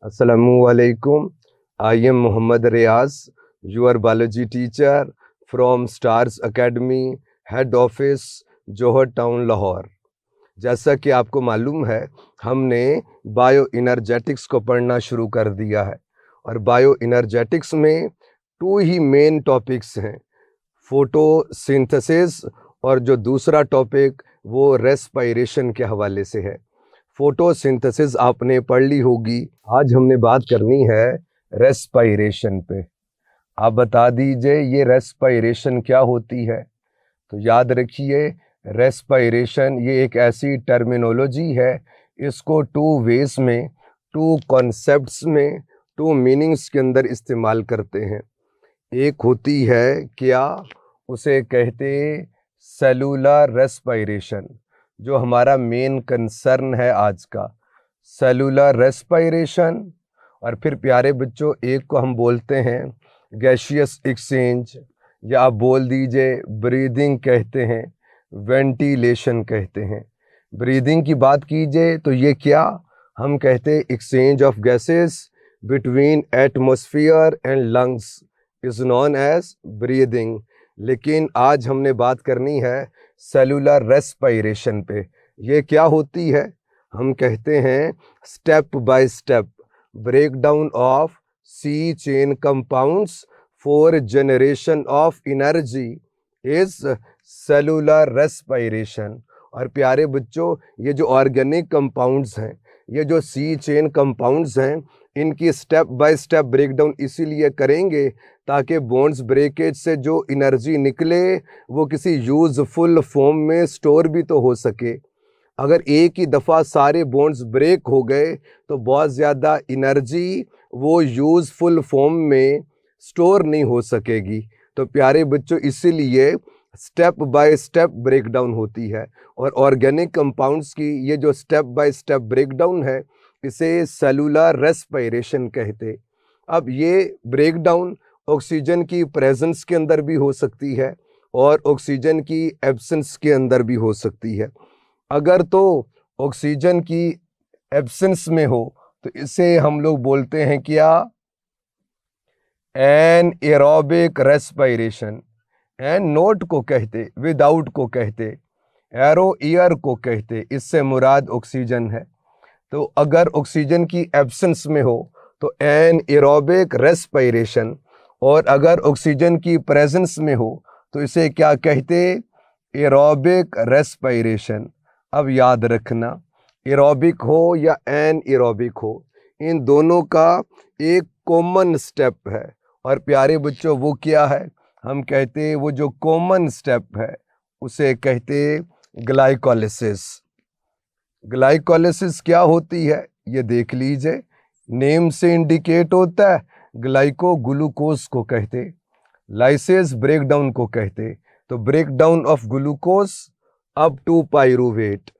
Assalamualaikum. I am Muhammad Riaz, your biology teacher from Stars Academy, Head Office, Johar town Lahore. जैसा कि आपको मालूम है, हमने बायो इनर्जेटिक्स को पढ़ना शुरू कर दिया है और बायो इनर्जेटिक्स में 2 ही मेन टॉपिक्स हैं, फोटोसिंथेसिस और जो दूसरा टॉपिक वो रेस्पिरेशन के हवाले से है। फोटोसिंथेसिस आपने पढ़ ली होगी। आज हमने बात करनी है रेस्पिरेशन पे। आप बता दीजिए ये रेस्पिरेशन क्या होती है। तो याद रखिए, रेस्पिरेशन ये एक ऐसी टर्मिनोलॉजी है, इसको 2 वेज में, 2 कॉन्सेप्ट्स में, 2 मीनिंग्स के अंदर इस्तेमाल करते हैं। एक होती है क्या, उसे कहते सेलुलर रेस्पिरेशन, जो हमारा मेन कंसर्न है आज का, सेलुलर रेस्पिरेशन। और फिर प्यारे बच्चों, एक को हम बोलते हैं गैसियस एक्सचेंज, या आप बोल दीजिए ब्रीदिंग कहते हैं, वेंटिलेशन कहते हैं। ब्रीदिंग की बात कीजिए तो ये क्या, हम कहते हैं exchange of gases between atmosphere and lungs is known as breathing. लेकिन आज हमने बात करनी है सेलुलर रेस्पिरेशन पे। ये क्या होती है, हम कहते हैं step by step breakdown of C chain compounds for generation of energy is cellular respiration. और प्यारे बच्चों, ये जो ऑर्गेनिक कंपाउंड्स हैं, ये जो सी चेन कंपाउंड्स हैं, इनकी स्टेप बाय स्टेप ब्रेकडाउन इसीलिए करेंगे ताकि बॉन्ड्स ब्रेकेज से जो एनर्जी निकले वो किसी यूज़फुल फॉर्म में स्टोर भी तो हो सके। अगर एक ही दफ़ा सारे बॉन्ड्स ब्रेक हो गए तो बहुत ज़्यादा एनर्जी वो यूज़फुल फॉर्म में स्टोर नहीं हो सकेगी। तो प्यारे बच्चों, इसीलिए स्टेप बाय स्टेप ब्रेकडाउन होती है। और ऑर्गेनिक कंपाउंड्स की ये जो स्टेप बाय स्टेप ब्रेकडाउन है, इसे सेलुलर रेस्पिरेशन कहते। अब ये ब्रेकडाउन ऑक्सीजन की प्रेजेंस के अंदर भी हो सकती है और ऑक्सीजन की एब्सेंस के अंदर भी हो सकती है। अगर तो ऑक्सीजन की एब्सेंस में हो तो इसे हम लोग बोलते हैं क्या, anaerobic respiration. An not को कहते, विदाउट को कहते, एरो ईयर को कहते, इससे मुराद ऑक्सीजन है। तो अगर ऑक्सीजन की एब्सेंस में हो तो एन एरोबिक रेस्पिरेशन, और अगर ऑक्सीजन की प्रेजेंस में हो तो इसे क्या कहते, एरोबिक रेस्पिरेशन। अब याद रखना, एरोबिक हो या एन एरोबिक हो, इन दोनों का एक कॉमन स्टेप है। और प्यारे बच्चों, वो क्या है, हम कहते वो जो कॉमन स्टेप है उसे कहते ग्लाइकोलिसिस। ग्लाइकोलिसिस क्या होती है ये देख लीजिए, नेम से इंडिकेट होता है, ग्लाइको ग्लूकोज को कहते, लाइसेस ब्रेकडाउन को कहते। तो breakdown of glucose up to pyruvate,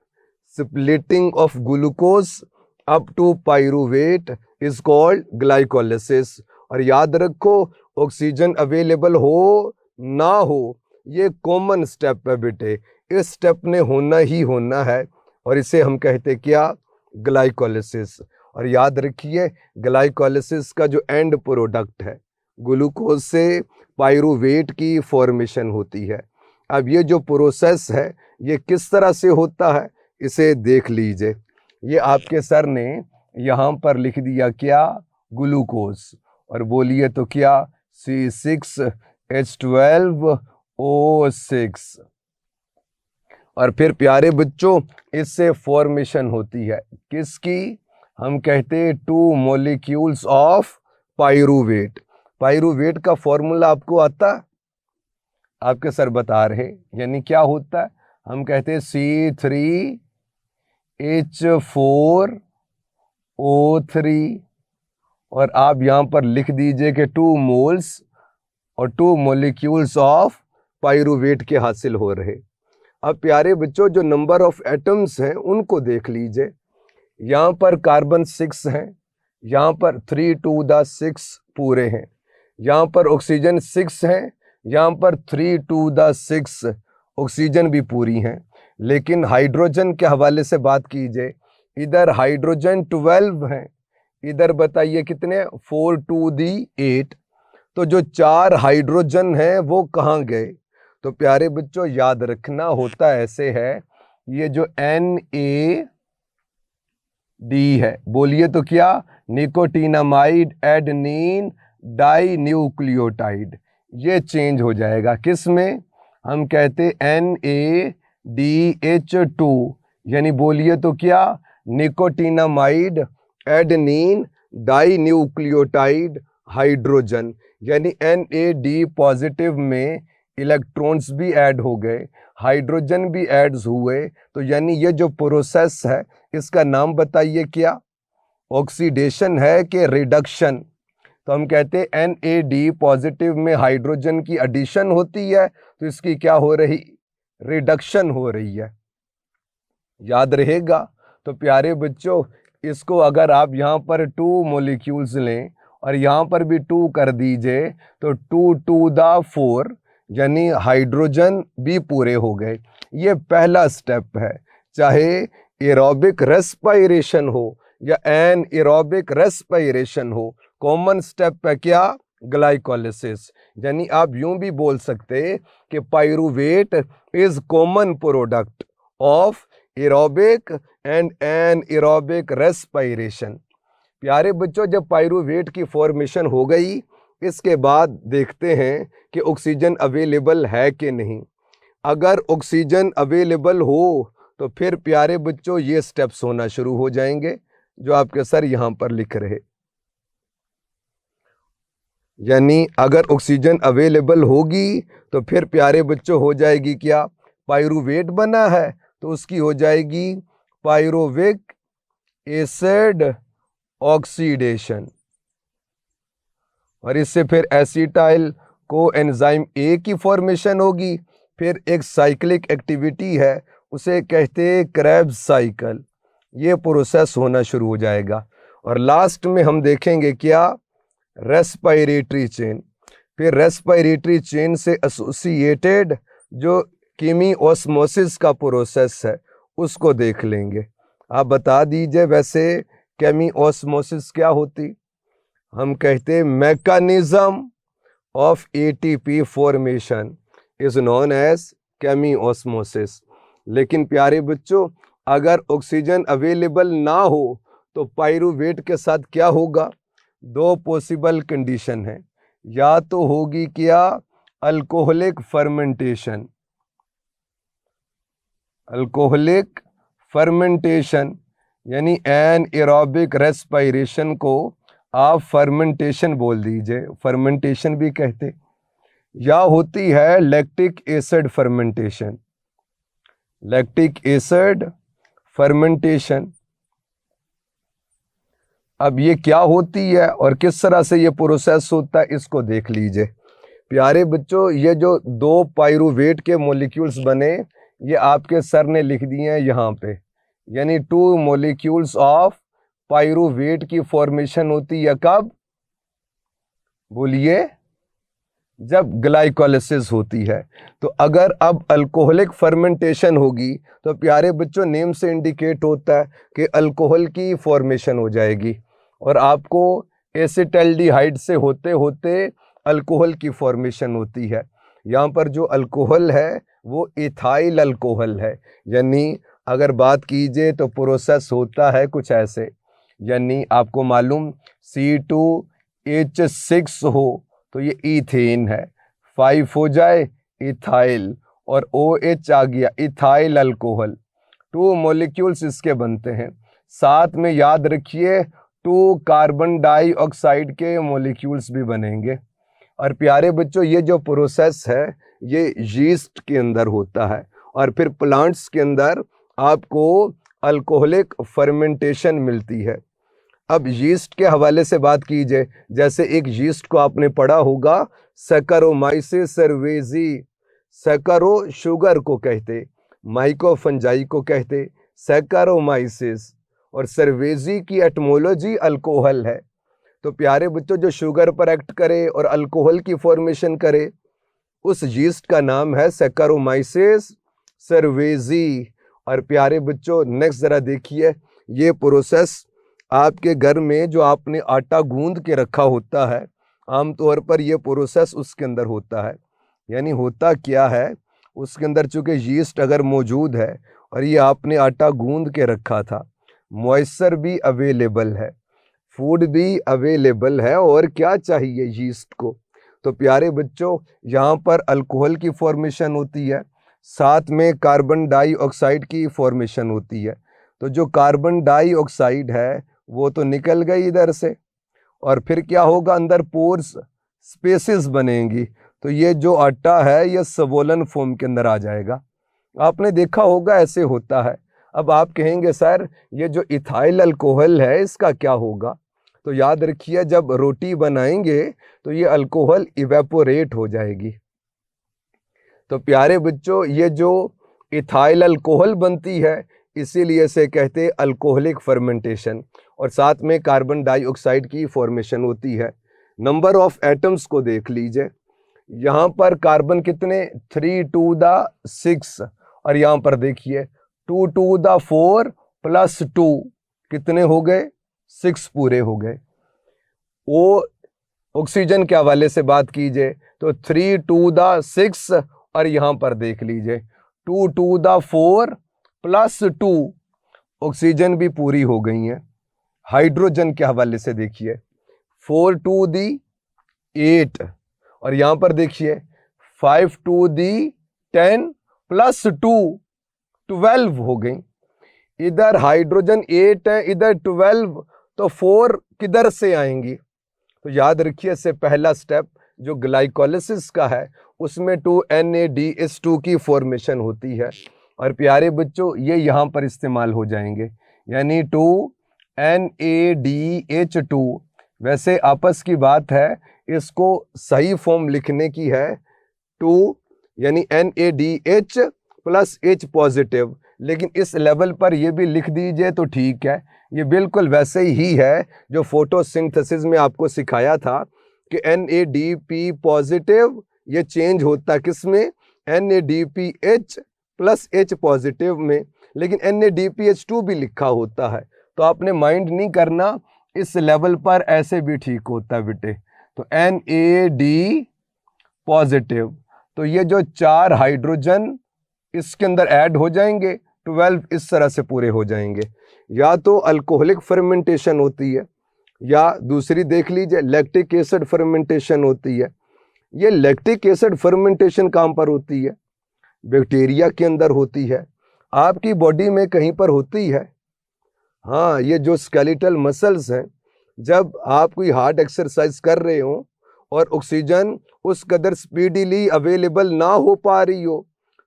splitting of glucose up to pyruvate is called glycolysis. और याद रखो, ऑक्सीजन अवेलेबल हो ना हो, ये कॉमन स्टेप है बेटे, इस स्टेप ने होना ही होना है और इसे हम कहते क्या, ग्लाइकोलिसिस। और याद रखिए, ग्लाइकोलिसिस का जो एंड प्रोडक्ट है, ग्लूकोज से पाइरूवेट की फॉर्मेशन होती है। अब ये जो प्रोसेस है ये किस तरह से होता है इसे देख लीजिए। ये आपके सर ने यहाँ पर लिख दिया क्या, ग्लूकोज, और बोलिए तो क्या, C6H12O6। और फिर प्यारे बच्चों, इससे फॉर्मेशन होती है किसकी, हम कहते 2 मॉलिक्यूल्स ऑफ पाइरूवेट। पाइरूवेट का फॉर्मूला आपको आता है, आपके सर बता रहे, यानी क्या होता है, हम कहते हैं C3H4O3, और आप यहाँ पर लिख दीजिए कि 2 मोल्स और 2 मॉलिक्यूल्स ऑफ पाइरूवेट के हासिल हो रहे। अब प्यारे बच्चों, जो नंबर ऑफ एटम्स हैं उनको देख लीजिए। यहाँ पर कार्बन 6 हैं, यहाँ पर 3 to the 6 पूरे हैं, यहाँ पर ऑक्सीजन 6 हैं, यहाँ पर 3 to the 6 ऑक्सीजन भी पूरी हैं। लेकिन हाइड्रोजन के हवाले से बात कीजिए, इधर हाइड्रोजन 12 हैं, इधर बताइए कितने, 4 2 दी 8। तो जो 4 हाइड्रोजन हैं वो कहाँ गए? तो प्यारे बच्चों याद रखना होता ऐसे है, ये जो NAD है, बोलिए तो क्या, निकोटीनामाइड एडेनिन डाई न्यूक्लियोटाइड, ये चेंज हो जाएगा किस में? हम कहते NADH2, यानी बोलिए तो क्या, nicotinamide adenine dinucleotide hydrogen, यानी NAD पॉजिटिव में इलेक्ट्रॉन्स भी ऐड हो गए, हाइड्रोजन भी ऐड हुए। तो यानी ये जो प्रोसेस है इसका नाम बताइए क्या, ऑक्सीडेशन है कि रिडक्शन? तो हम कहते हैं NAD पॉजिटिव में हाइड्रोजन की एडिशन होती है तो इसकी क्या हो रही, रिडक्शन हो रही है, याद रहेगा। तो प्यारे बच्चों इसको अगर आप यहाँ पर 2 मॉलिक्यूल्स लें और यहाँ पर भी 2 कर दीजिए तो 2 2 द 4, यानी हाइड्रोजन भी पूरे हो गए। ये पहला स्टेप है, चाहे एरोबिक रेस्पिरेशन हो या एन एरोबिक रेस्पिरेशन हो, कॉमन स्टेप है क्या, ग्लाइकोलिसिस। यानी आप यूं भी बोल सकते कि pyruvate is common product of aerobic and anaerobic respiration. प्यारे बच्चों जब पाइरूवेट की फॉर्मेशन हो गई, इसके बाद देखते हैं कि ऑक्सीजन अवेलेबल है कि नहीं। अगर ऑक्सीजन अवेलेबल हो तो फिर प्यारे बच्चों ये स्टेप्स होना शुरू हो जाएंगे जो आपके सर यहां पर लिख रहे। यानी अगर ऑक्सीजन अवेलेबल होगी तो फिर प्यारे बच्चों हो जाएगी क्या, पाइरूवेट बना है तो उसकी हो जाएगी पाइरोविक एसिड ऑक्सीडेशन, और इससे फिर एसिटाइल को एंजाइम ए की फॉर्मेशन होगी। फिर एक साइक्लिक एक्टिविटी है उसे कहते हैं क्रेब्स साइकिल, ये प्रोसेस होना शुरू हो जाएगा। और लास्ट में हम देखेंगे क्या, रेस्पिरेटरी चेन। फिर रेस्पिरेटरी चेन से एसोसिएटेड जो कीमिओस्मोसिस का प्रोसेस है उसको देख लेंगे। आप बता दीजिए वैसे कीमिओस्मोसिस क्या होती? हम कहते हैं mechanism of ATP formation is known as chemiosmosis. लेकिन प्यारे बच्चों अगर ऑक्सीजन अवेलेबल ना हो तो पाइरूवेट के साथ क्या होगा? 2 पॉसिबल कंडीशन है, या तो होगी क्या, अल्कोहलिक फर्मेंटेशन, अल्कोहलिक फर्मेंटेशन यानी एन एरोबिक रेस्पिरेशन को आप फर्मेंटेशन बोल दीजिए, फर्मेंटेशन भी कहते, या होती है lactic acid fermentation, lactic acid fermentation. अब ये क्या होती है और किस तरह से ये प्रोसेस होता है इसको देख लीजिए। प्यारे बच्चों ये जो 2 पाइरूवेट के मॉलिक्यूल्स बने ये आपके सर ने लिख दिए हैं यहाँ पे, यानी 2 मॉलिक्यूल्स ऑफ पाइरूवेट की फॉर्मेशन होती है कब, बोलिए, जब ग्लाइकोलिसिस होती है। तो अगर अब अल्कोहलिक फर्मेंटेशन होगी तो प्यारे बच्चों नेम से इंडिकेट होता है कि अल्कोहल की फॉर्मेशन हो जाएगी और आपको एसिटाल्डिहाइड से होते होते अल्कोहल की फॉर्मेशन होती है। यहाँ पर जो अल्कोहल है वो इथाइल अल्कोहल है, यानी अगर बात कीजिए तो प्रोसेस होता है कुछ ऐसे, यानी आपको मालूम C2H6 हो तो ये ईथेन है, 5 हो जाए इथाइल और OH आ गया इथाइल अल्कोहल। 2 मॉलिक्यूल्स इसके बनते हैं, साथ में याद रखिए 2 कार्बन डाइऑक्साइड के मॉलिक्यूल्स भी बनेंगे। और प्यारे बच्चों ये जो प्रोसेस है ये यीस्ट के अंदर होता है और फिर प्लांट्स के अंदर आपको अल्कोहलिक फर्मेंटेशन मिलती है। अब यीस्ट के हवाले से बात कीजिए, जैसे एक यीस्ट को आपने पढ़ा होगा सैकरोमाइसिस सर्वेजी, सैकरो शुगर को कहते, माइकोफंजाई को कहते सैकरोमाइसिस, और सर्वेजी की एटमोलॉजी अल्कोहल है। तो प्यारे बच्चों जो शुगर पर एक्ट करे और अल्कोहल की फॉर्मेशन करे उस यीस्ट का नाम है सैकरोमाइसिस सर्वेजी। और प्यारे बच्चों नेक्स्ट जरा देखिए, ये प्रोसेस आपके घर में जो आपने आटा गूंद के रखा होता है, आमतौर पर यह प्रोसेस उसके अंदर होता है। यानी होता क्या है, उसके अंदर चूँकि यीस्ट अगर मौजूद है और ये आपने आटा गूंद के रखा था, मॉइस्चर भी अवेलेबल है, फूड भी अवेलेबल है, और क्या चाहिए यीस्ट को। तो प्यारे बच्चों, यहाँ पर अल्कोहल की फॉर्मेशन होती है, साथ में कार्बन डाइऑक्साइड की फॉर्मेशन होती है। तो जो कार्बन डाइऑक्साइड है वो तो निकल गई इधर से, और फिर क्या होगा, अंदर पोर्स स्पेसेस बनेंगी। तो ये जो आटा है ये स्वोलन फॉर्म के अंदर आ जाएगा। आपने देखा होगा ऐसे होता है। अब आप कहेंगे सर ये जो इथाइल अल्कोहल है इसका क्या होगा। तो याद रखिए, जब रोटी बनाएंगे तो ये अल्कोहल इवेपोरेट हो जाएगी। तो प्यारे बच्चों, ये जो इथाइल अल्कोहल बनती है इसीलिए इसे कहते हैं अल्कोहलिक फर्मेंटेशन, और साथ में कार्बन डाइऑक्साइड की फॉर्मेशन होती है। नंबर ऑफ एटम्स को देख लीजिए, यहाँ पर कार्बन कितने, 3 to the 6, और यहाँ पर देखिए 2 to the 4 + 2 कितने हो गए, 6 पूरे हो गए। वो ऑक्सीजन के हवाले से बात कीजिए तो 3 to the 6, और यहाँ पर देख लीजिए 2 to the 4 + 2, ऑक्सीजन भी पूरी हो गई है। हाइड्रोजन के हवाले से देखिए 4 to the 8, और यहाँ पर देखिए 5 to the 10 + 2, 12 हो गई। इधर हाइड्रोजन 8 है, इधर 12, तो 4 किधर से आएंगी। तो याद रखिए, इससे पहला स्टेप जो ग्लाइकोलिसिस का है उसमें 2NADH2 की फॉर्मेशन होती है, और प्यारे बच्चों ये यहाँ पर इस्तेमाल हो जाएंगे, यानी 2NADH2। वैसे आपस की बात है, इसको सही फॉर्म लिखने की है 2 यानी NADH + H पॉजिटिव, लेकिन इस लेवल पर ये भी लिख दीजिए तो ठीक है। ये बिल्कुल वैसे ही है जो फोटोसिंथेसिस में आपको सिखाया था कि NADP पॉजिटिव ये चेंज होता किस में, NADPH + H पॉजिटिव में, लेकिन NADPH2 भी लिखा होता है। तो आपने माइंड नहीं करना, इस लेवल पर ऐसे भी ठीक होता है बेटे। तो NAD पॉजिटिव, तो ये जो 4 हाइड्रोजन इसके अंदर ऐड हो जाएंगे, 12 इस तरह से पूरे हो जाएंगे। या तो अल्कोहलिक फर्मेंटेशन होती है, या दूसरी देख लीजिए लैक्टिक एसिड फर्मेंटेशन होती है। ये लैक्टिक एसिड फर्मेंटेशन कहाँ पर होती है, बैक्टीरिया के अंदर होती है, आपकी बॉडी में कहीं पर होती है। हाँ, ये जो स्केलेटल मसल्स हैं, जब आप कोई हार्ड एक्सरसाइज कर रहे हो और ऑक्सीजन उस कदर स्पीडीली अवेलेबल ना हो पा रही हो,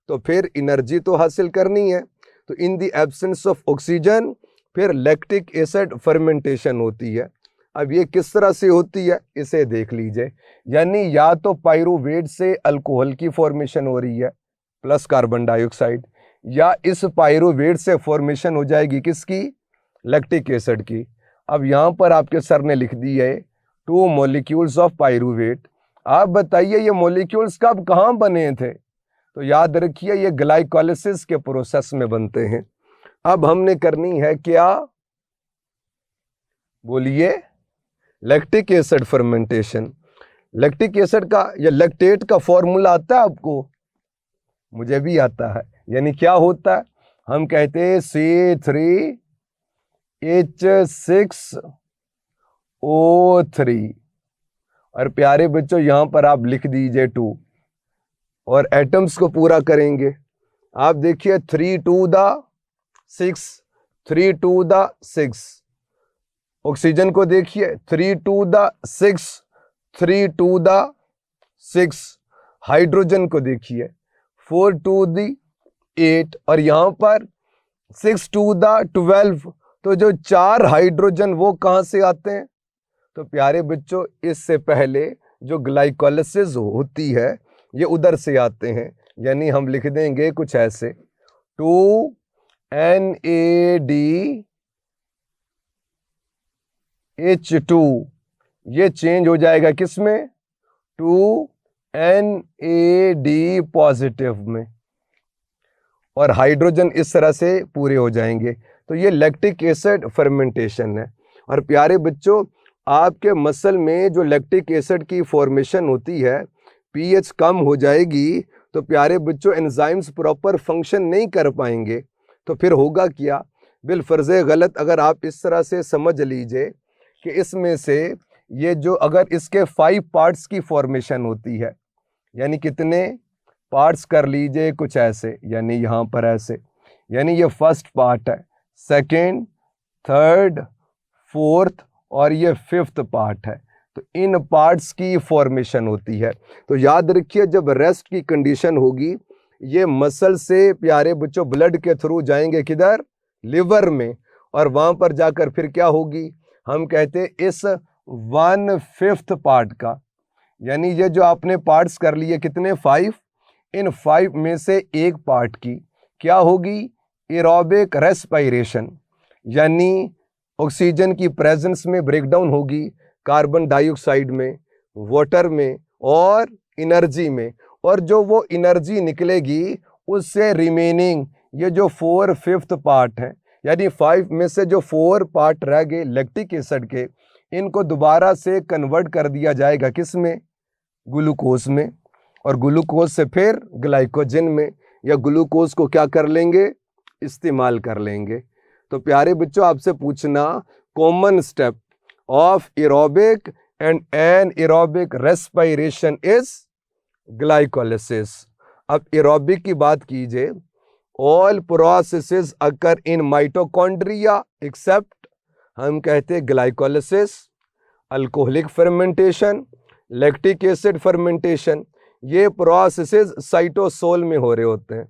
तो फिर एनर्जी तो हासिल करनी है। तो in the absence of oxygen फिर लैक्टिक एसिड फर्मेंटेशन होती है। अब ये किस तरह से होती है इसे देख लीजिए, यानी या तो पाइरूवेट से अल्कोहल की फॉर्मेशन हो रही है प्लस कार्बन डाइऑक्साइड, या इस पाइरूवेट से फॉर्मेशन हो जाएगी किसकी, लैक्टिक एसिड की। अब यहाँ पर आपके सर ने लिख दी है 2 मॉलिक्यूल्स ऑफ पाइरूवेट। आप बताइए ये मॉलिक्यूल्स कब कहाँ बने थे। तो याद रखिए ये ग्लाइकोलिसिस के प्रोसेस में बनते हैं। अब हमने करनी है क्या, बोलिए, lactic acid fermentation. Lactic acid का या लैक्टेट का फॉर्मूला आता है आपको, मुझे भी आता है। यानी क्या होता है, हम कहते हैं C3H6O3, और प्यारे बच्चों यहां पर आप लिख दीजिए 2, और एटम्स को पूरा करेंगे। आप देखिए 3 to the 6, 3 to the 6, oxygen को देखिए 3 to the 6, 3 to the 6, hydrogen को देखिए 4 to the 8, और यहां पर 6 to the 12। तो जो 4 हाइड्रोजन वो कहां से आते हैं। तो प्यारे बच्चों इससे पहले जो ग्लाइकोलिसिस होती है ये उधर से आते हैं, यानी हम लिख देंगे कुछ ऐसे 2NADH2, ये चेंज हो जाएगा किस में, 2NAD पॉजिटिव में, और हाइड्रोजन इस तरह से पूरे हो जाएंगे। तो ये लैक्टिक एसिड फर्मेंटेशन है। और प्यारे बच्चों, आपके मसल में जो लैक्टिक एसिड की फॉर्मेशन होती है, पीएच कम हो जाएगी तो प्यारे बच्चों एंजाइम्स प्रॉपर फंक्शन नहीं कर पाएंगे। तो फिर होगा क्या? बिलफर्ज़ गलत अगर आप इस तरह से समझ लीजिए कि इसमें से ये जो अगर इसके 5 पार्ट्स की फॉर्मेशन होती है, यानी कितने पार्ट्स कर लीजिए कुछ ऐसे, यानी यहाँ पर ऐसे, यानी ये फर्स्ट पार्ट है, सेकेंड, थर्ड, फोर्थ और ये 5th पार्ट है। तो इन पार्ट्स की फॉर्मेशन होती है। तो याद रखिए, जब रेस्ट की कंडीशन होगी, ये मसल से प्यारे बच्चों ब्लड के थ्रू जाएंगे किधर? लिवर में, और वहाँ पर जाकर फिर क्या होगी? हम कहते हैं इस 1/5 पार्ट का, यानी ये जो आपने पार्ट्स कर लिए कितने? 5, इन 5 में से एक पार्ट की क्या होगी? एरोबिक रेस्पिरेशन, यानी ऑक्सीजन की प्रेजेंस में ब्रेकडाउन होगी कार्बन डाइऑक्साइड में, वाटर में और एनर्जी में, और जो वो एनर्जी निकलेगी उससे रिमेनिंग ये जो 4/5 पार्ट हैं, यानी 5 में से जो 4 पार्ट रह गए लैक्टिक एसिड के, इनको दोबारा से कन्वर्ट कर दिया जाएगा किस में? ग्लूकोज में, और ग्लूकोज से फिर ग्लाइकोजन में, या ग्लूकोज को क्या कर लेंगे? इस्तेमाल कर लेंगे। तो प्यारे बच्चों, आपसे पूछना common step of aerobic and anaerobic respiration is glycolysis. अब एरोबिक की बात कीजिए, all processes occur in mitochondria except, हम कहते हैं glycolysis, alcoholic fermentation, lactic acid fermentation, ये प्रोसेसेस साइटोसोल में हो रहे होते हैं।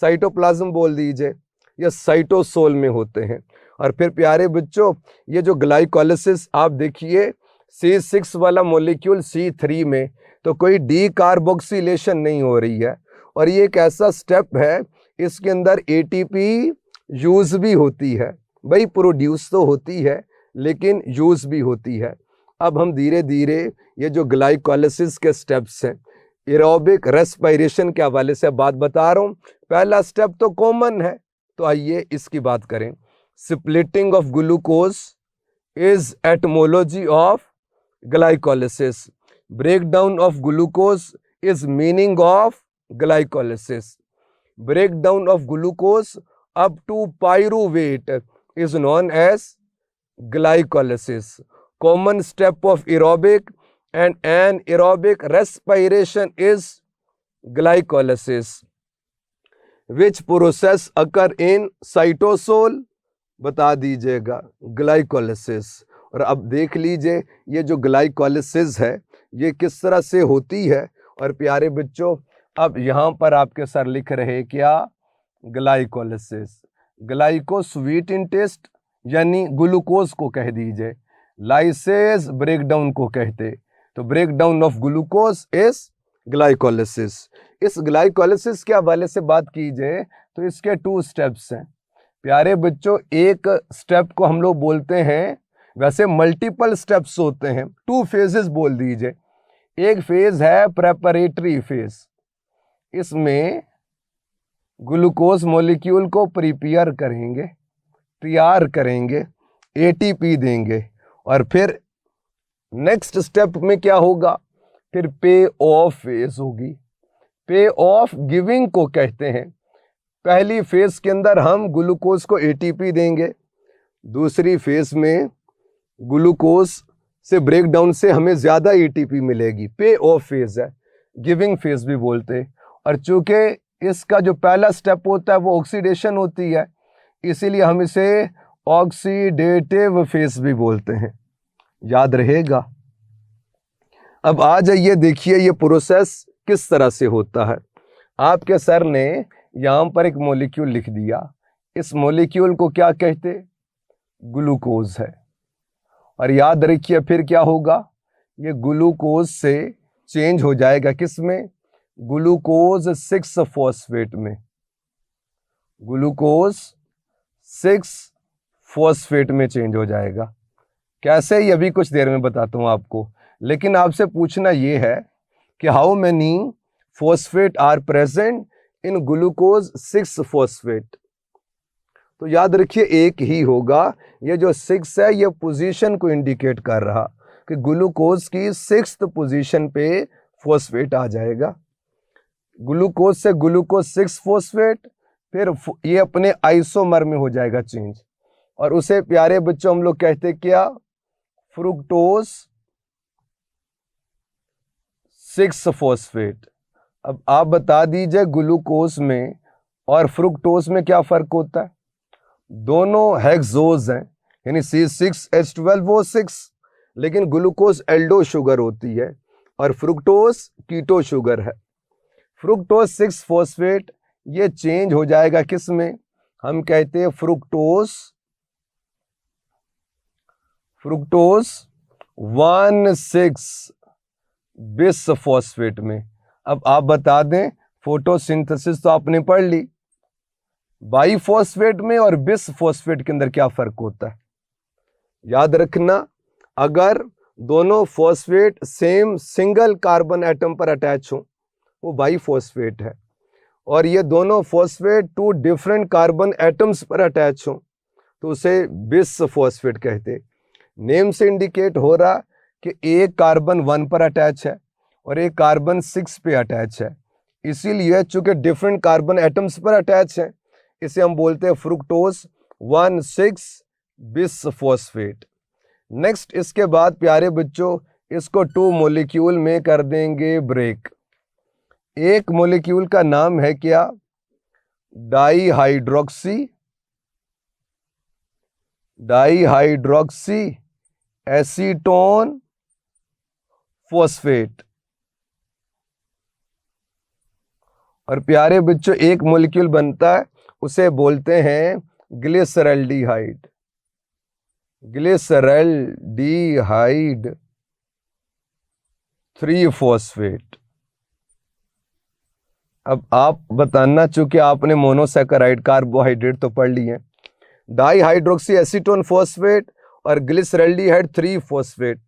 साइटोप्लाज्म बोल दीजिए, ये साइटोसोल में होते हैं। और फिर प्यारे बच्चों, ये जो ग्लाइकोलिसिस आप देखिए, C6 वाला मॉलिक्यूल C3 में तो कोई डीकार्बोक्सिलेशन नहीं हो रही है, और ये एक ऐसा स्टेप है इसके अंदर ATP यूज भी होती है। भाई प्रोड्यूस तो होती है लेकिन यूज भी होती है। अब हम धीरे धीरे ये जो ग्लाइकोलिसिस के स्टेप्स हैं, एरोबिक रेस्पिरेशन के हवाले से बात बता रहा हूँ। पहला स्टेप तो कॉमन है, तो आइए इसकी बात करें। Splitting of glucose is etymology of glycolysis. Breakdown of glucose is meaning of glycolysis. Breakdown of glucose up to pyruvate is known as glycolysis. Common step of aerobic and anaerobic respiration is glycolysis. Which process occur in cytosol? बता दीजिएगा, glycolysis. और अब देख लीजिए ये जो glycolysis है ये किस तरह से होती है। और प्यारे बच्चों, अब यहाँ पर आपके सर लिख रहे क्या? Glycolysis. Glyco sweet in taste, यानी ग्लूकोज को कह दीजिए, लाइसेस ब्रेकडाउन को कहते, तो breakdown of glucose is glycolysis. इस ग्लाइकोलिसिस के हवाले से बात कीजिए तो इसके 2 स्टेप्स हैं। प्यारे बच्चों, एक स्टेप को हम लोग बोलते हैं, वैसे मल्टीपल स्टेप्स होते हैं, 2 फेजेस बोल दीजिए। एक फेज है प्रेपरेटरी फेज, इसमें ग्लूकोज मॉलिक्यूल को प्रिपेयर करेंगे, तैयार करेंगे, ATP देंगे, और फिर नेक्स्ट स्टेप में क्या होगा? फिर पे ऑफ फेज होगी। पे ऑफ गिविंग को कहते हैं। पहली फेज के अंदर हम ग्लूकोज को ATP देंगे, दूसरी फेज में ग्लूकोज से ब्रेकडाउन से हमें ज़्यादा ATP मिलेगी। पे ऑफ फेज है, गिविंग फेज भी बोलते हैं। और चूंकि इसका जो पहला स्टेप होता है वो ऑक्सीडेशन होती है, इसीलिए हम इसे ऑक्सीडेटिव फेज भी बोलते हैं। याद रहेगा। अब आ जाइए, देखिए ये प्रोसेस किस तरह से होता है। आपके सर ने यहाँ पर एक मॉलिक्यूल लिख दिया, इस मॉलिक्यूल को क्या कहते? ग्लूकोज है। और याद रखिए फिर क्या होगा? ये ग्लूकोज से चेंज हो जाएगा किस में? ग्लूकोज 6 फॉस्फेट में। ग्लूकोज 6 फॉस्फेट में चेंज हो जाएगा। कैसे, ये अभी कुछ देर में बताता हूं आपको। लेकिन आपसे पूछना ये है कि how many phosphate are present in glucose 6 phosphate. तो याद रखिए एक ही होगा। ये जो 6 है ये पोजीशन को इंडिकेट कर रहा कि ग्लूकोज की 6th पोजीशन पे फॉस्फेट आ जाएगा। ग्लूकोज से ग्लूकोज 6 फॉस्फेट, फिर ये अपने आइसोमर में हो जाएगा चेंज, और उसे प्यारे बच्चों हम लोग कहते क्या, फ्रुक्टोज 6 फॉस्फेट। अब आप बता दीजिए ग्लूकोज में और फ्रुक्टोज में क्या फर्क होता है? दोनों हेक्सोज हैं, यानी C6H12 वो 6, लेकिन ग्लूकोज एल्डो शुगर होती है और फ्रुक्टोज कीटो शुगर है। फ्रुक्टोज 6 फॉस्फेट ये चेंज हो जाएगा किस में? हम कहते हैं फ्रुक्टोज 1,6 बिस फॉस्फेट में। अब आप बता दें फोटोसिंथेसिस तो आपने पढ़ ली, बाईफॉस्फेट में और बिस फॉस्फेट के अंदर क्या फर्क होता है? याद रखना, अगर दोनों phosphate same single carbon atom पर अटैच हो वो बाईफॉस्फेट है, और ये दोनों फॉस्फेट 2 डिफरेंट कार्बन एटम्स पर अटैच हो तो उसे बिस फॉस्फेट कहते। नेम से इंडिकेट हो रहा कि एक कार्बन 1 पर अटैच है और एक कार्बन 6 पे अटैच है, इसीलिए चूंकि डिफरेंट कार्बन एटम्स पर अटैच है इसे हम बोलते हैं फ्रुक्टोज 1,6 बिस फॉस्फेट। नेक्स्ट इसके बाद प्यारे बच्चों इसको 2 मॉलिक्यूल में कर देंगे ब्रेक। एक मॉलिक्यूल का नाम है क्या? Dihydroxy acetone phosphate. और प्यारे बच्चों एक मॉलिक्यूल बनता है उसे बोलते हैं ग्लिसरल्डिहाइड 3 फॉस्फेट। अब आप बताना, चूंकि आपने मोनोसैकेराइड कार्बोहाइड्रेट तो पढ़ लिए, डाईहाइड्रोक्सी एसीटोन फॉस्फेट और ग्लिसरल्डिहाइड 3 फॉस्फेट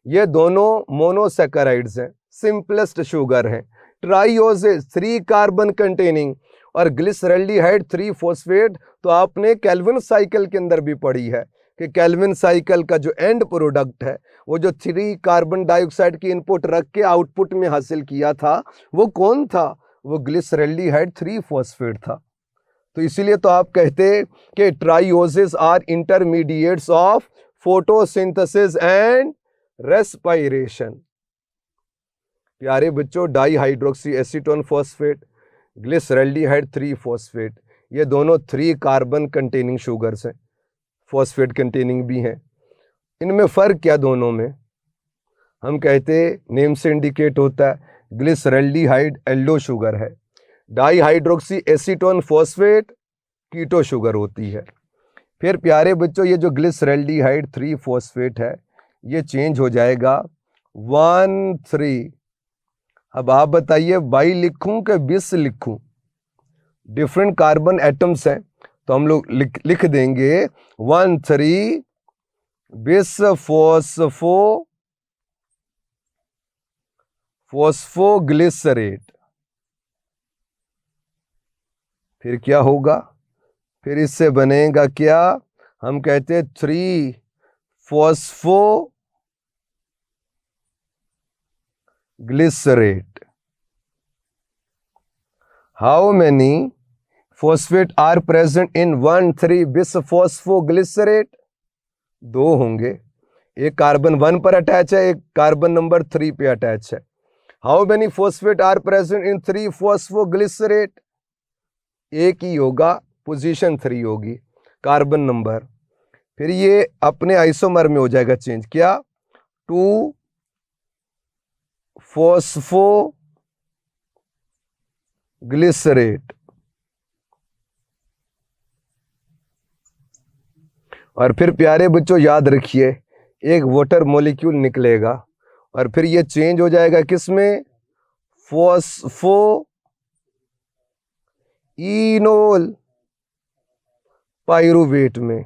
ये दोनों मोनोसैकेराइड्स हैं, सिंपलेस्ट शुगर हैं। ट्राइओजेज 3 कार्बन कंटेनिंग और ग्लिसरल्डिहाइड 3 फॉस्फेट तो आपने केल्विन साइकिल के अंदर भी पढ़ी है कि केल्विन साइकिल का जो एंड प्रोडक्ट है वो जो 3 कार्बन डाइऑक्साइड की इनपुट रख के आउटपुट में हासिल किया था वो कौन था? वो ग्लिसरल्डिहाइड 3 फॉस्फेट था। तो इसीलिए तो आप कहते कि trioses are intermediates of photosynthesis and respiration. प्यारे बच्चों dihydroxy acetone phosphate, glyceraldehyde 3 phosphate ये दोनों 3 कार्बन कंटेनिंग शुगर्स हैं, फॉस्फेट कंटेनिंग भी हैं। इनमें फ़र्क क्या दोनों में? हम कहते नेम से इंडिकेट होता है, ग्लिसरल्डिहाइड एल्डो शुगर है, dihydroxy acetone phosphate keto sugar होती है। फिर प्यारे बच्चों ये जो ग्लिसरल्डिहाइड 3 फॉस्फेट है ये चेंज हो जाएगा 1,3। अब आप बताइए बाई लिखूं कि बिस लिखूं? डिफरेंट कार्बन एटम्स हैं तो हम लोग लिख देंगे 1,3 बिस फॉस्फोग्लिसरेट। फिर क्या होगा? फिर इससे बनेगा क्या? हम कहते हैं 3 phosphoglycerate. How many phosphate are present in 1,3 bis phosphoglycerate? 2 होंगे, एक कार्बन 1 पर अटैच है, एक कार्बन नंबर 3 पे अटैच है। How many phosphate are present in 3 phosphoglycerate? एक ही होगा, पोजीशन 3 होगी, कार्बन नंबर। फिर ये अपने आइसोमर में हो जाएगा चेंज, क्या? 2 फॉस्फोग्लिसरेट। और फिर प्यारे बच्चों याद रखिए एक वाटर मॉलिक्यूल निकलेगा और फिर ये चेंज हो जाएगा किसमें? फॉस्फोइनोल पाइरूवेट में।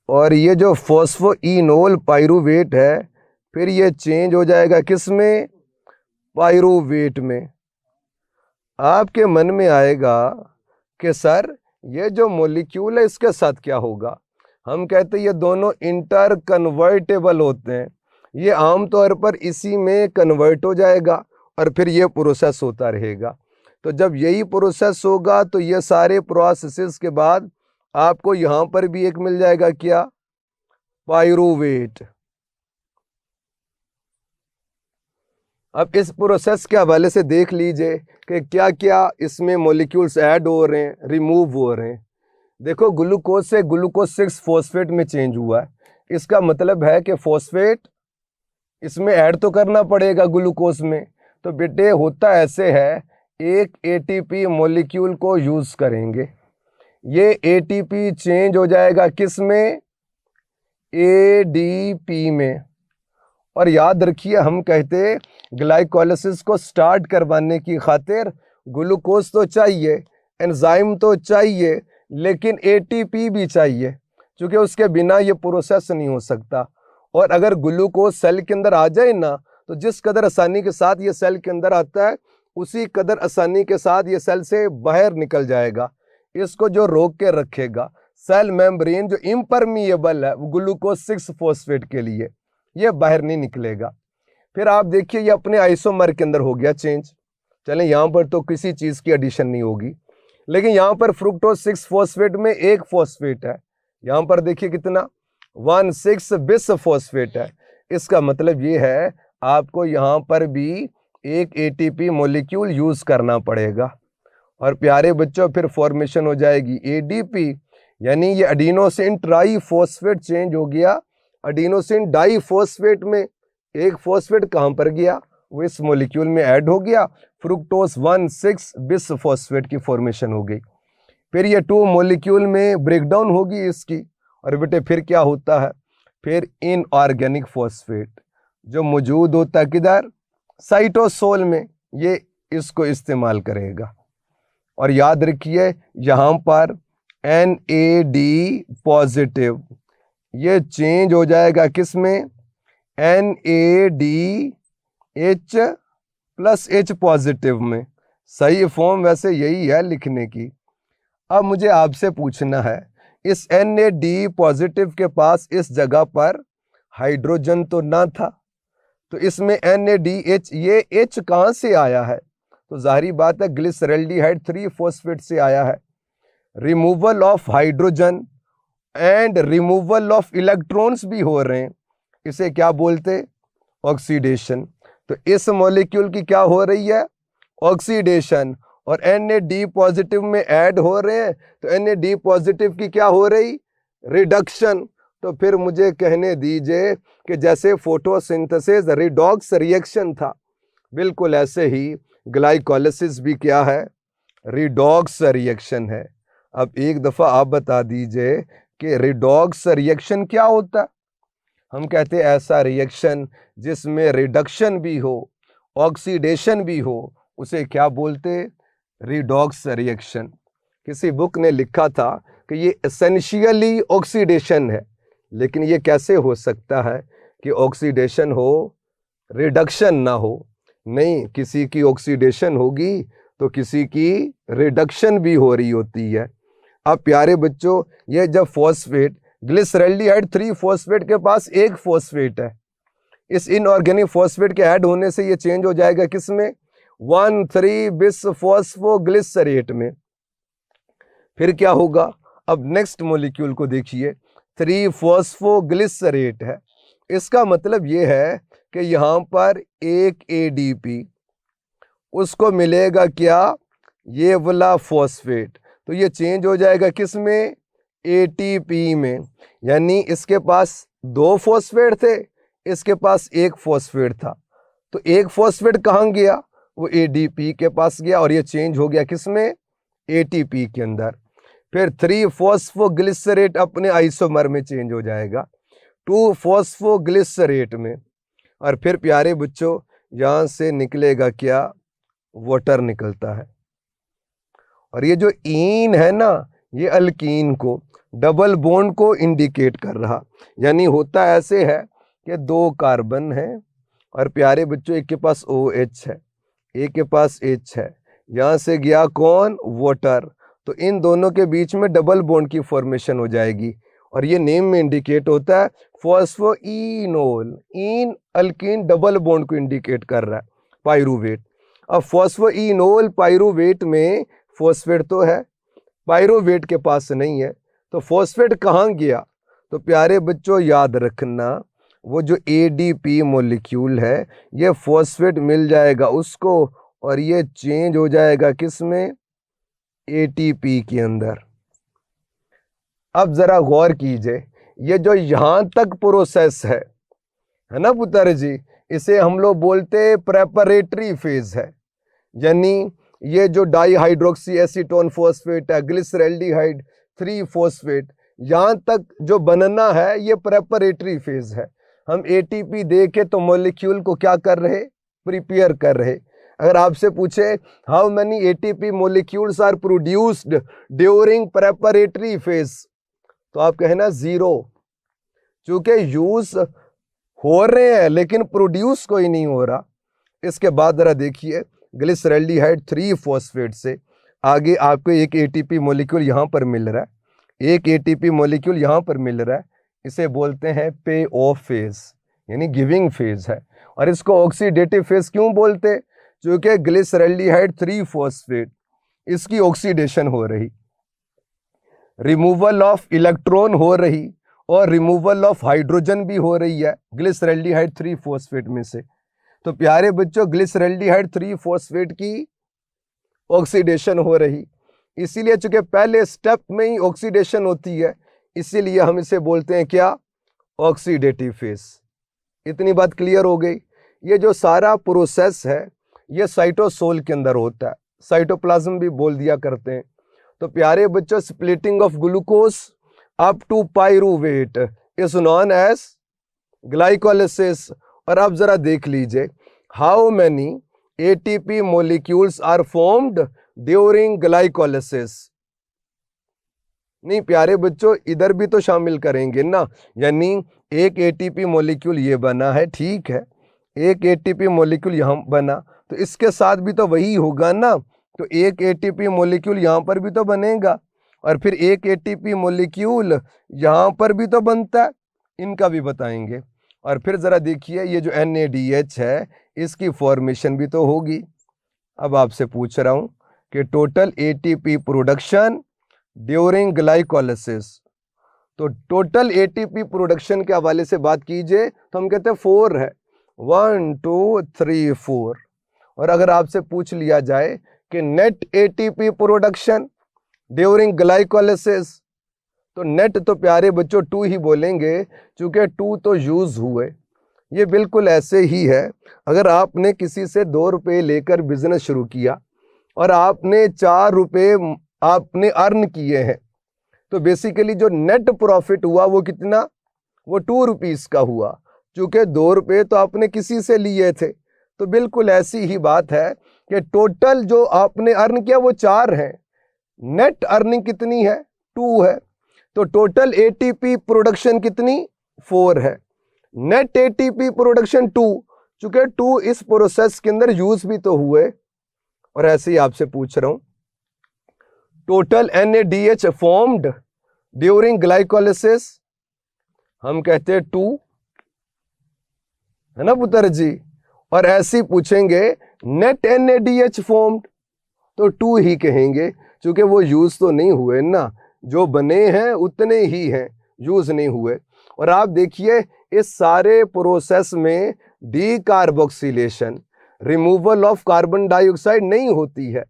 और ये जो फॉस्फोइनोल पाइरूवेट है फिर ये चेंज हो जाएगा किसमें? पाइरूवेट में। आपके मन में आएगा कि सर ये जो मॉलिक्यूल है इसके साथ क्या होगा, हम कहते हैं ये दोनों इंटर कन्वर्टेबल होते हैं। ये आमतौर पर इसी में कन्वर्ट हो जाएगा और फिर ये प्रोसेस होता रहेगा। तो जब यही प्रोसेस होगा तो ये सारे प्रोसेसेस के बाद आपको यहाँ पर भी एक मिल जाएगा, क्या, पायरूवेट। अब इस प्रोसेस के हवाले से देख लीजिए कि क्या क्या इसमें मॉलिक्यूल्स ऐड हो रहे हैं, रिमूव हो रहे हैं। देखो, ग्लूकोज से ग्लूकोज 6 फॉस्फेट में चेंज हुआ है। इसका मतलब है कि फॉस्फेट इसमें ऐड तो करना पड़ेगा ग्लूकोज में। तो बेटे होता ऐसे है, एक एटीपी मॉलिक्यूल को यूज करेंगे, ये एटीपी चेंज हो जाएगा किस में, एडीपी में। और याद रखिए, हम कहते ग्लाइकोलाइसिस को स्टार्ट करवाने की खातिर ग्लूकोज तो चाहिए, एंजाइम तो चाहिए, लेकिन एटीपी भी चाहिए, क्योंकि उसके बिना ये प्रोसेस नहीं हो सकता। और अगर ग्लूकोज सेल के अंदर आ जाए ना, तो जिस कदर आसानी के साथ ये सेल के अंदर आता है, उसी कदर आसानी के साथ ये सेल से बाहर निकल जाएगा। इसको जो रोक के रखेगा सेल मेम्ब्रेन, जो इम्परमिएबल है ग्लूकोज 6 फॉस्फेट के लिए, ये बाहर नहीं निकलेगा। फिर आप देखिए, ये अपने आइसोमर के अंदर हो गया चेंज। चलें, यहाँ पर तो किसी चीज़ की एडिशन नहीं होगी, लेकिन यहाँ पर फ्रुक्टोज 6 फॉस्फेट में एक फॉस्फेट है। यहाँ पर देखिए कितना, 1,6 बिस फॉस्फेट है। इसका मतलब ये है आपको यहाँ पर भी एक एटीपी मॉलिक्यूल यूज करना पड़ेगा। और प्यारे बच्चों, फिर फॉर्मेशन हो जाएगी एडीपी, यानी ये एडिनोसिन ट्राईफॉस्फेट चेंज हो गया एडिनोसिन डाईफॉस्फेट में। एक फॉस्फेट कहाँ पर गया, वो इस मॉलिक्यूल में ऐड हो गया, फ्रुक्टोज 1,6 बिस फॉस्फेट की फॉर्मेशन हो गई। फिर ये 2 मॉलिक्यूल में ब्रेकडाउन होगी इसकी, और बेटे फिर क्या होता है, फिर इनऑर्गेनिक फॉस्फेट जो मौजूद होता है किधर, साइटोसोल में, ये इसको इस्तेमाल करेगा। और याद रखिए, यहाँ पर NAD पॉजिटिव ये चेंज हो जाएगा किस में, NADH+H पॉजिटिव में। सही फॉर्म वैसे यही है लिखने की। अब मुझे आपसे पूछना है, इस NAD पॉजिटिव के पास इस जगह पर हाइड्रोजन तो ना था, तो इसमें NADH, ये H कहाँ से आया है, तो जाहिर बात है ग्लिसरल्डिहाइड 3 फॉस्फेट से आया है। Removal of hydrogen and removal of electrons भी हो रहे हैं, इसे क्या बोलते, ऑक्सीडेशन। तो इस मॉलिक्यूल की क्या हो रही है, ऑक्सीडेशन। और NAD पॉजिटिव में ऐड हो रहे हैं, तो NAD पॉजिटिव की क्या हो रही, रिडक्शन। तो फिर मुझे कहने दीजिए कि जैसे फोटोसिंथेसिस रिडॉक्स रिएक्शन था, बिल्कुल ऐसे ही ग्लाइकोलाइसिस भी क्या है, रिडॉक्स रिएक्शन है। अब एक दफ़ा आप बता दीजिए कि रिडॉक्स रिएक्शन क्या होता है। हम कहते हैं ऐसा रिएक्शन जिसमें रिडक्शन भी हो, ऑक्सीडेशन भी हो, उसे क्या बोलते, रिडॉक्स रिएक्शन। किसी बुक ने लिखा था कि ये एसेंशियली ऑक्सीडेशन है, लेकिन ये कैसे हो सकता है कि ऑक्सीडेशन हो, रिडक्शन ना हो। नहीं, किसी की ऑक्सीडेशन होगी तो किसी की रिडक्शन भी हो रही होती है। अब प्यारे बच्चों, ये जब फॉस्फेट ग्लिसरल्डिहाइड 3 फॉस्फेट के पास एक फॉस्फेट है, इस इनऑर्गेनिक फॉस्फेट के ऐड होने से ये चेंज हो जाएगा किसमें, 1,3 बिस फॉस्फोग्लिसरेट में। फिर क्या होगा, अब नेक्स्ट मॉलिक्यूल को देखिए, 3 फॉस्फोग्लिसरेट है। इसका मतलब ये है कि यहाँ पर एक ADP, उसको मिलेगा क्या, ये वाला फॉस्फेट, तो ये चेंज हो जाएगा किस में, ATP में। यानी इसके पास 2 फॉस्फेट थे, इसके पास एक फॉस्फेट था, तो एक फॉस्फेट कहाँ गया, वो ADP के पास गया, और ये चेंज हो गया किस में, ATP के अंदर। फिर 3 फॉस्फोग्लिसरेट अपने आइसोमर में चेंज हो जाएगा 2 फॉस्फोग्लिसरेट में। और फिर प्यारे बच्चों, यहाँ से निकलेगा क्या, वाटर निकलता है। और ये जो ईन है ना, ये अल्कीन को, डबल बॉन्ड को इंडिकेट कर रहा। यानी होता ऐसे है कि 2 कार्बन हैं, और प्यारे बच्चों एक के पास OH है, एक के पास H है, यहाँ से गया कौन, वाटर, तो इन दोनों के बीच में डबल बॉन्ड की फॉर्मेशन हो जाएगी और ये नेम में इंडिकेट होता है फॉस्फोइनोल। इन अल्कीन डबल बॉन्ड को इंडिकेट कर रहा है, पाइरूवेट। अब फॉस्फोइनोल पाइरूवेट में फॉस्फेट तो है, पाइरूवेट के पास नहीं है, तो फॉस्फेट कहाँ गया? तो प्यारे बच्चों याद रखना, वो जो एडीपी मॉलिक्यूल है ये फॉस्फेट मिल जाएगा उसको और ये चेंज हो जाएगा किस में? एटीपी के अंदर। अब जरा गौर कीजिए, ये जो यहां तक प्रोसेस है ना पुत्र जी, इसे हम लोग बोलते प्रेपरेटरी फेज है। यानी ये जो डाईहाइड्रोक्सी एसीटोन फॉस्फेट है, ग्लिसरैल्डिहाइड 3 फॉस्फेट, यहां तक जो बनना है ये प्रेपरेटरी फेज है। हम एटीपी दे के तो मॉलिक्यूल को क्या कर रहे? प्रिपेयर कर रहे। अगर आपसे पूछे how many ATP molecules are produced during preparatory phase, तो आप कहना 0, क्योंकि यूज हो रहे हैं लेकिन प्रोड्यूस कोई नहीं हो रहा। इसके बाद जरा देखिए, ग्लिसरैल्डिहाइड 3 फॉस्फेट से आगे आपको एक एटीपी मॉलिक्यूल यहां पर मिल रहा है, एक एटीपी मॉलिक्यूल यहां पर मिल रहा है, इसे बोलते हैं पे ऑफ फेज, यानी गिविंग फेज है। और इसको ऑक्सीडेटिव फेज क्यों बोलते? क्योंकि ग्लिसरैल्डिहाइड 3 फॉस्फेट इसकी ऑक्सीडेशन हो रही, रिमूवल ऑफ इलेक्ट्रॉन हो रही और रिमूवल ऑफ हाइड्रोजन भी हो रही है ग्लिसरैल्डिहाइड 3 फॉस्फेट में से। तो प्यारे बच्चों ग्लिसरैल्डिहाइड 3 फॉस्फेट की ऑक्सीडेशन हो रही, इसीलिए चूंकि पहले स्टेप में ही ऑक्सीडेशन होती है, इसीलिए हम इसे बोलते हैं क्या? Oxidative phase. इतनी बात क्लियर हो गई। ये जो सारा प्रोसेस है ये साइटोसोल के अंदर होता है, साइटोप्लाज्म भी बोल दिया करते हैं। तो प्यारे बच्चों splitting of glucose up to pyruvate is known as glycolysis. और अब जरा देख लीजिए, how many ATP molecules are formed during glycolysis. नहीं प्यारे बच्चों, इधर भी तो शामिल करेंगे ना, यानी एक एटीपी मॉलिक्यूल ये बना है, ठीक है, एक एटीपी मॉलिक्यूल यहाँ बना, तो इसके साथ भी तो वही होगा ना। तो एक एटीपी मॉलिक्यूल यहाँ पर भी तो बनेगा और फिर एक एटीपी मॉलिक्यूल यहाँ पर भी तो बनता है, इनका भी बताएंगे। और फिर ज़रा देखिए, ये जो NADH है इसकी फॉर्मेशन भी तो होगी। अब आपसे पूछ रहा हूँ कि total ATP production during glycolysis, तो टोटल एटीपी प्रोडक्शन के हवाले से बात कीजिए तो हम कहते हैं 4 है, 1 2 3 4। और अगर आपसे पूछ लिया जाए कि net ATP production during glycolysis, तो नेट तो प्यारे बच्चों 2 ही बोलेंगे, क्योंकि 2 तो यूज हुए। ये बिल्कुल ऐसे ही है, अगर आपने किसी से 2 रुपये लेकर बिजनेस शुरू किया और आपने 4 रुपये आपने अर्न किए हैं, तो बेसिकली जो नेट प्रॉफिट हुआ वो कितना? वो 2 रुपीस का हुआ, क्योंकि 2 रुपये तो आपने किसी से लिए थे। तो बिल्कुल ऐसी ही बात है कि टोटल जो आपने अर्न किया वो 4 है, नेट अर्निंग कितनी है? 2 है। तो टोटल एटीपी प्रोडक्शन कितनी? 4 है। नेट एटीपी प्रोडक्शन 2, चूंकि 2 इस प्रोसेस के अंदर यूज भी तो हुए। और ऐसे ही आपसे पूछ रहा हूं, total NADH formed during glycolysis, हम कहते हैं 2, है ना पुत्र जी। और ऐसे ही पूछेंगे नेट NADH फॉर्म्ड, तो 2 ही कहेंगे, क्योंकि वो यूज तो नहीं हुए ना, जो बने हैं उतने ही हैं, यूज नहीं हुए। और आप देखिए इस सारे प्रोसेस में decarboxylation, removal of carbon dioxide नहीं होती है,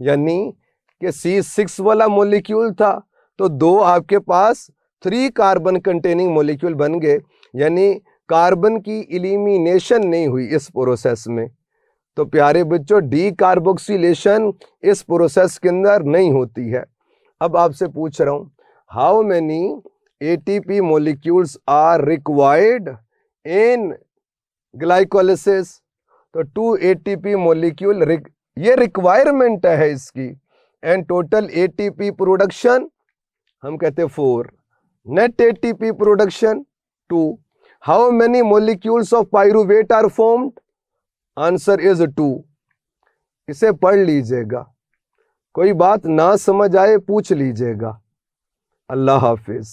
यानी कि C6 वाला मॉलिक्यूल था तो 2 आपके पास 3 कार्बन कंटेनिंग मॉलिक्यूल बन गए, यानी कार्बन की एलिमिनेशन नहीं हुई इस प्रोसेस में। तो प्यारे बच्चों डीकार्बोक्सिलेशन इस प्रोसेस के अंदर नहीं होती है। अब आपसे पूछ रहा हूं, how many ATP molecules are required in glycolysis, तो 2 एटीपी मॉलिक्यूल ये रिक्वायरमेंट है इसकी। एंड टोटल एटीपी प्रोडक्शन हम कहते हैं 4, net ATP production 2। How many molecules of pyruvate are formed? Answer is 2। इसे पढ़ लीजिएगा, कोई बात ना समझ आए पूछ लीजिएगा। अल्लाह हाफिज।